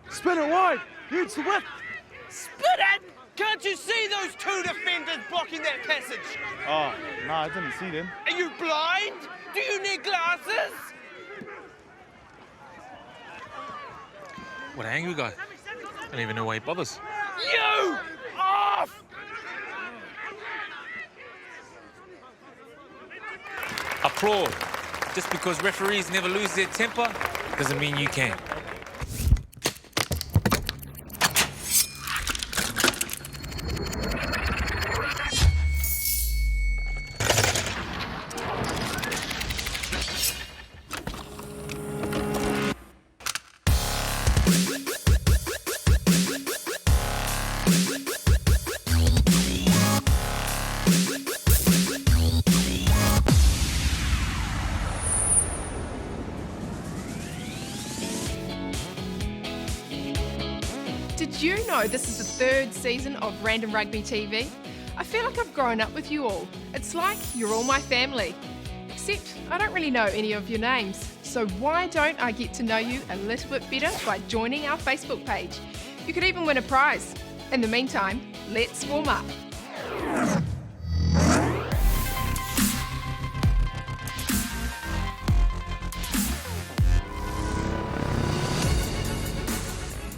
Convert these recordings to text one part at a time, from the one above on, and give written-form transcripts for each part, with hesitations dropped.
Spin it wide. Use the width. Spit it! Can't you see those two defenders blocking that passage? Oh, no, I didn't see them. Are you blind? Do you need glasses? What an angry guy. I don't even know why he bothers. You! Off! Applaud. Just because referees never lose their temper doesn't mean you can. Did you know this is the third season of Random Rugby TV? I feel like I've grown up with you all. It's like you're all my family. Except I don't really know any of your names. So why don't I get to know you a little bit better by joining our Facebook page? You could even win a prize. In the meantime, let's warm up.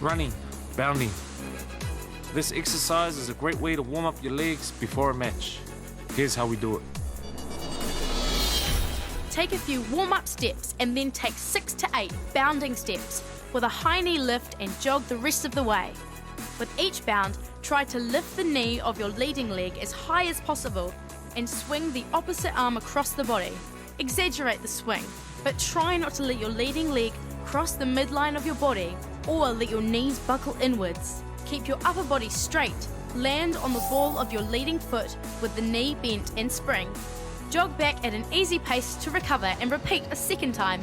Running, bounding. This exercise is a great way to warm up your legs before a match. Here's how we do it. Take a few warm-up steps and then take 6 to 8 bounding steps with a high knee lift and jog the rest of the way. With each bound, try to lift the knee of your leading leg as high as possible and swing the opposite arm across the body. Exaggerate the swing, but try not to let your leading leg cross the midline of your body or let your knees buckle inwards. Keep your upper body straight. Land on the ball of your leading foot with the knee bent and spring. Jog back at an easy pace to recover and repeat a second time.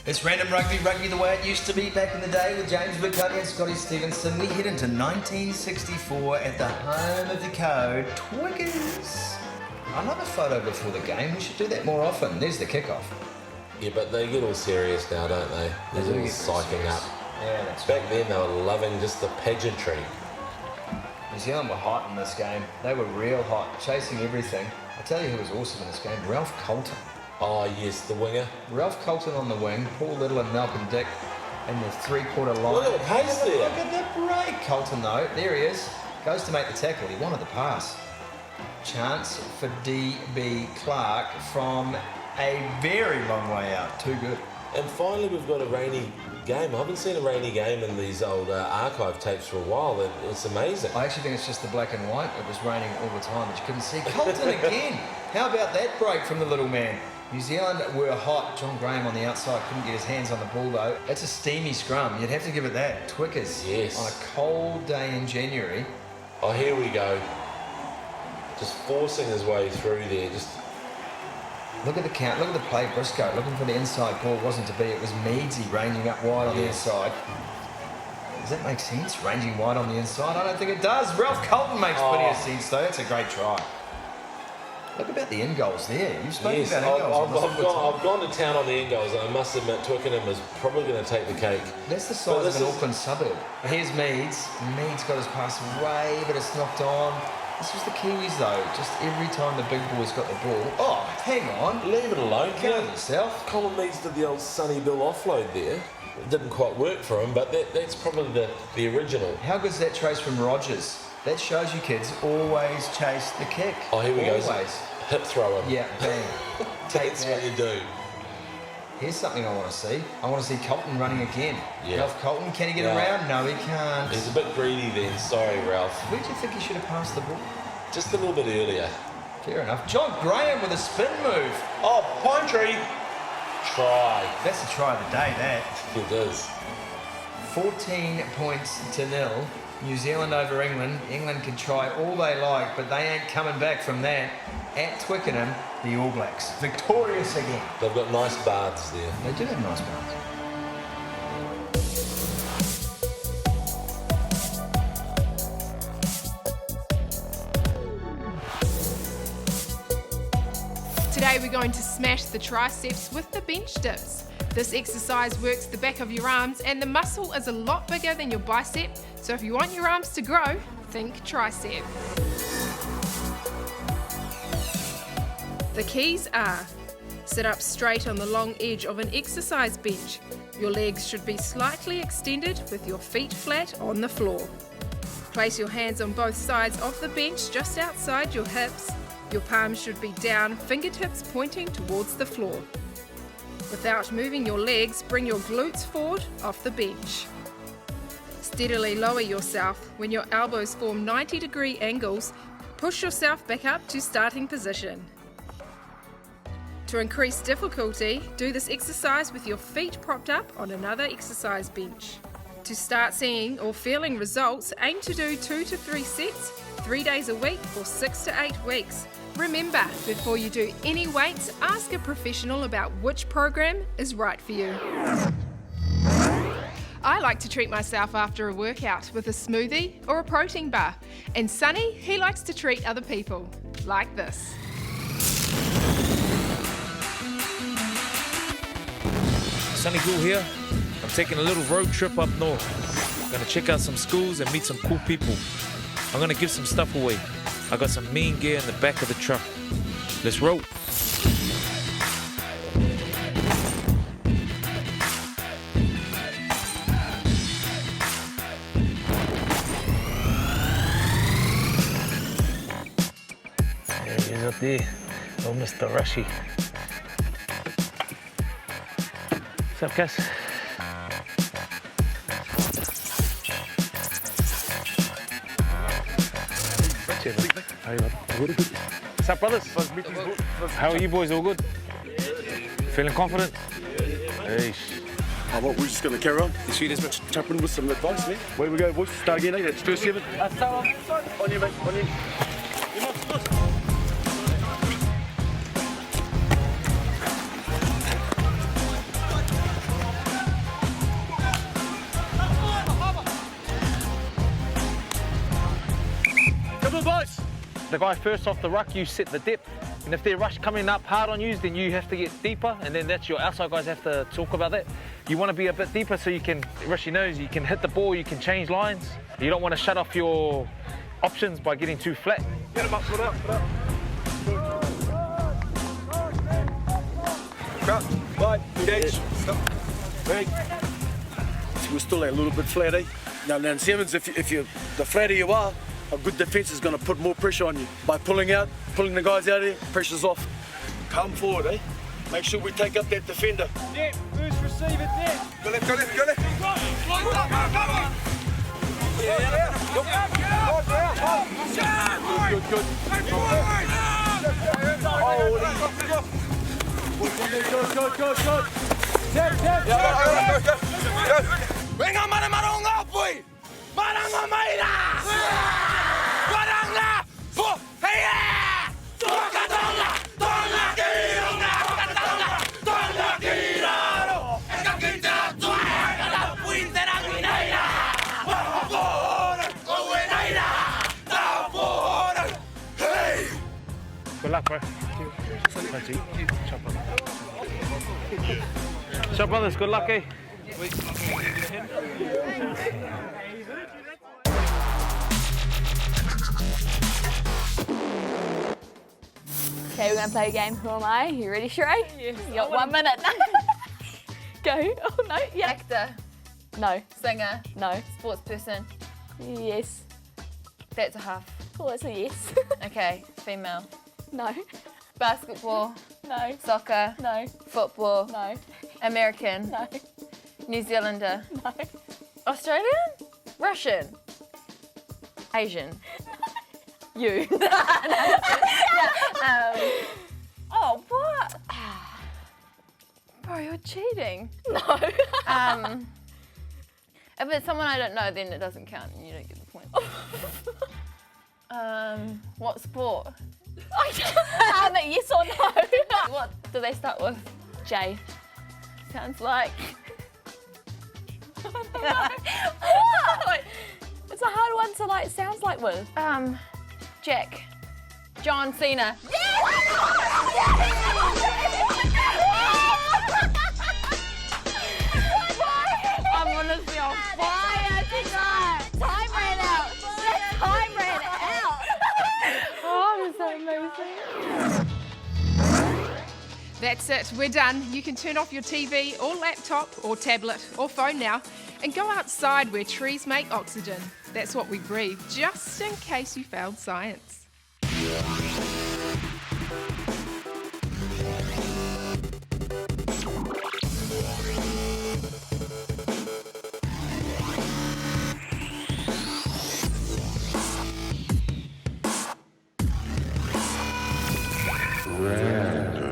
It's Random Rugby, rugby the way it used to be back in the day with James McCuddy and Scotty Stevenson. We head into 1964 at the home of the code, Twiggers. I love a photo before the game. We should do that more often. There's the kickoff. Yeah, but they get all serious now, don't they? They're do all get psyching serious. up. Yeah, that's Back then they were loving just the pageantry. New Zealand were hot in this game. They were real hot, chasing everything. I'll tell you who was awesome in this game, Ralph Colton. Oh yes, the winger. Ralph Colton on the wing, Paul Little and Malcolm Dick in the three-quarter line. Look at the pace there. Look at the break. Colton though, there he is. Goes to make the tackle. He wanted the pass. Chance for DB Clark from a very long way out. Too good. And finally we've got a rainy game. I haven't seen a rainy game in these old archive tapes for a while. It's amazing. I actually think it's just the black and white. It was raining all the time, but you couldn't see. Colton again. How about that break from the little man? New Zealand were hot. John Graham on the outside couldn't get his hands on the ball though. It's a steamy scrum. You'd have to give it that. Twickers. Yes. On a cold day in January. Oh, here we go. Just forcing his way through there. Just Look at the count. Look at the play. Briscoe looking for the inside ball. Wasn't to be. It was Meadsy ranging up wide on the inside. Does that make sense? Ranging wide on the inside? I don't think it does. Ralph Colton makes plenty of sense though. That's a great try. Look about the end goals there. You've spoken yes, about end goals. I've gone to town on the end goals, and I must admit Twickenham is probably going to take the cake. That's the size of an Auckland suburb. Here's Meads. Meads got his pass away, but it's knocked on. This was the Kiwis though. Just every time the big boys got the ball. Oh, hang on. Leave it alone. Count yourself. Colin Meads did the old Sonny Bill offload there. It didn't quite work for him, but that's probably the original. How good's that trace from Rogers? That shows you kids always chase the kick. Oh, here we always. go. Hip thrower. Yeah, bang. Take That's that. what you do. Here's something I want to see. I want to see Colton running again. Yeah. Ralph Colton, can he get No. around? No, he can't. He's a bit greedy then. Sorry, Ralph. Where do you think he should have passed the ball? Just a little bit earlier. Fair enough. John Graham with a spin move. Oh, Pine Tree. Try. That's the try of the day, that. It is. 14 points to nil. New Zealand over England. England can try all they like, but they ain't coming back from that. At Twickenham, the All Blacks. Victorious again. They've got nice baths there. They do have nice baths. Today we're going to smash the triceps with the bench dips. This exercise works the back of your arms and the muscle is a lot bigger than your bicep, so if you want your arms to grow, think tricep. The keys are: sit up straight on the long edge of an exercise bench. Your legs should be slightly extended with your feet flat on the floor. Place your hands on both sides of the bench just outside your hips. Your palms should be down, fingertips pointing towards the floor. Without moving your legs, bring your glutes forward off the bench. Steadily lower yourself. When your elbows form 90-degree angles, push yourself back up to starting position. To increase difficulty, do this exercise with your feet propped up on another exercise bench. To start seeing or feeling results, aim to do 2 to 3 sets, 3 days a week for 6 to 8 weeks. Remember, before you do any weights, ask a professional about which program is right for you. I like to treat myself after a workout with a smoothie or a protein bar. And Sonny, he likes to treat other people like this. Sonny Ghoul here. I'm taking a little road trip up north. Gonna check out some schools and meet some cool people. I'm gonna give some stuff away. I got some mean gear in the back of the truck. Let's roll. There he is up there. Oh, Mr. Rushy. What's up, guys? What's up, brothers? How are you boys? All good? Feeling confident? Eesh. We're just going to carry on. You see this tap in with some advice, mate? Where we go, boys? Start again, eh? That's first 7. On you, mate. On you. Come on, boys! The guy first off the ruck, you set the depth, and if they're rush coming up hard on you, then you have to get deeper, and then that's your outside guys have to talk about that. You want to be a bit deeper so you can, Rushy knows, you can hit the ball, you can change lines. You don't want to shut off your options by getting too flat. Get him up, put up, put up. Crowd, right, engage, stop. Break. We're still a little bit flat, eh? Now, Sevens, if you the flatter you are, a good defence is going to put more pressure on you. By pulling the guys out of there, pressure's off. Come forward, eh? Make sure we take up that defender. Net, first receive it, net. Go left, go left, go left. Good, good. Good. Venga, marunga, boy! Maranga maira! Maranga! Fo! Hey! Tokatonga! Tonga kironga! Tonga kiraro! Eka kita tuaga la puintera guinaira! Wapora! Owenaira! Tapora! Hey! Good luck, bro. Shop brothers, good luck, eh? Okay, we're going to play a game. Who am I? You ready, Sheree? Yes. You got 1 minute. Go. Oh, no. Yeah. Actor, No. singer, No. sports person. Yes. That's a half. Oh, that's a yes. Okay, female. No. Basketball, No. soccer, No. football, No. American, No. New Zealander, No. Australian, Russian, Asian. You. Oh, what? Bro, you're cheating. No. If it's someone I don't know, then it doesn't count and you don't get the point. What sport? Yes or no? What do they start with? J. Sounds like. What? It's a hard one to like. Sounds like with. Jack. John Cena. I'm honestly on fire tonight. Time ran out. Time ran out. Oh, I'm so amazing. That's it, we're done. You can turn off your TV or laptop or tablet or phone now and go outside where trees make oxygen. That's what we breathe, just in case you failed science. Red.